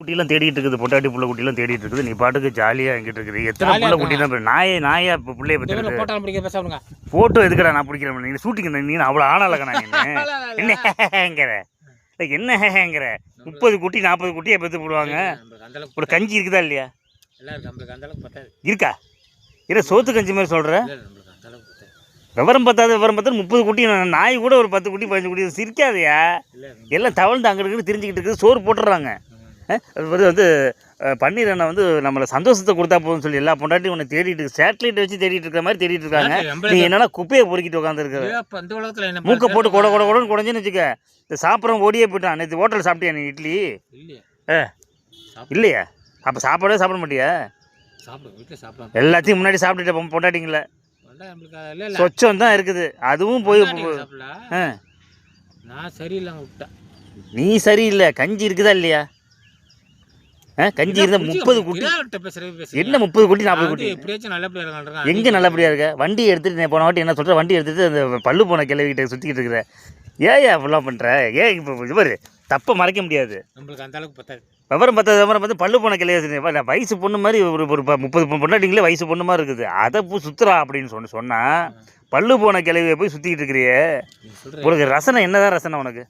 குட்டிலாம் தேடிட்டு இருக்குது, பொட்டாட்டி புள்ள குட்டிலாம் தேடிட்டு இருக்குது. நீ பாட்டுக்கு ஜாலியாக எங்கிட்டு இருக்குது. எத்தனை புள்ள குட்டி தான் நாயா இப்போ பிள்ளைய பற்றி ஃபோட்டோ எதுக்கடா நான் பிடிக்கிறேன். நீ ஷூட்டிங் நீ அவ்வளோ ஆனாலக்கண்ணா நீ என்னங்கிற என்னங்கிற 30 குட்டி 40 குட்டியை பெற்று போடுவாங்க. ஒரு கஞ்சி இருக்குதா இல்லையா? இருக்கா இல்லை சோத்து கஞ்சி மாதிரி சொல்கிற? விவரம் பார்த்தாது 30 குட்டி நாய் கூட ஒரு 10 குட்டி 15 குட்டி சிரிக்காதையா. எல்லாம் தவழ்ந்து அங்கே இருக்குது தெரிஞ்சுக்கிட்டு இருக்குது. சோறு போட்டுடுறாங்க. வந்து பன்னீர் அண்ணன் வந்து நம்மளை சந்தோஷத்தை கொடுத்தா போதும்னு சொல்லி எல்லா பொண்டாட்டியும் உன்னை தேடிட்டு சேட்டலைட் வச்சு தேடிட்டு இருக்கிற மாதிரி தேடிட்டு இருக்காங்க. நீ என்னன்னா குப்பையை பொறுக்கிட்டு உட்காந்துருக்க. மூக்கை போட்டு கொட கொட கொடன்னு குடஞ்சுன்னு வச்சுக்க. இந்த சாப்பிட்றவங்க ஓடியே போயிட்டான். நேற்று ஹோட்டல் சாப்பிட்டியா நீ இட்லி? இல்லையா? அப்போ சாப்பாடே சாப்பிட மாட்டியா? எல்லாத்தையும் முன்னாடி சாப்பிட்டுட்ட பொண்டாட்டிங்கள சொச்சம் தான் இருக்குது. அதுவும் போய் நீ சரியில்லை. கஞ்சி இருக்குதா இல்லையா? கஞ்சி இருந்தா 30 குட்டி என்ன 30 குட்டி 40 குட்டி எங்க நல்லபடியா இருக்க? வண்டி எடுத்துட்டு போன வாட்டி என்ன சொல்ற? வண்டி எடுத்துட்டு அந்த பல்லு போன கிளவிக்கிட்ட சுத்திக்கிட்டு இருக்கிற. ஏன் அப்படிலாம் பண்ற? ஏன் இப்போ இது தப்பை மறைக்க முடியாது. விவரம் பார்த்து பல்லு போன கிளவி வயசு பொண்ணு மாதிரி ஒரு 30 பொண்டாட்டிங்களே வயசு பொண்ணு மாதிரி இருக்குது. அதை போய் சுத்துறா அப்படின்னு சொன்னா பல்லு போன கிளவியை போய் சுத்திக்கிட்டு இருக்கிறியே. உனக்கு ரசனை என்னதான் ரசனை உனக்கு?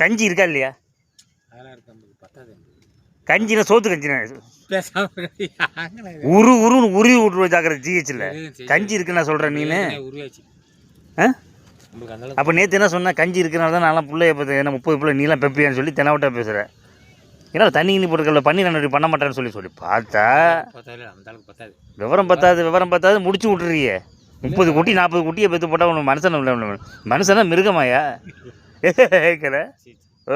கஞ்சி இருக்கா இல்லையா? கஞ்சினா சோத்து கஞ்சினா உருன்னு உருவி விட்டுருவோம் ஜாக்கிரதை. ஜிஹெச்சில் கஞ்சி இருக்குன்னு நான் சொல்கிறேன். நீனு அப்போ நேற்று என்ன சொன்ன? கஞ்சி இருக்கிறனால தான் நான்லாம் பிள்ளைய பார்த்து என்ன 30 பிள்ளை நீலாம் பெப்பியான்னு சொல்லி தெனவட்டா பேசுகிறேன். ஏன்னா தண்ணி போட்டுக்கல பண்ணி நான் பண்ண மாட்டேன்னு சொல்லி பார்த்தா விவரம் பத்தாது முடிச்சு விட்டுறியே. 30 குட்டி 40 குட்டியை பெற்று போட்டால் உனக்கு மனுஷனா மிருகமாயா? கேட்குற? ஓ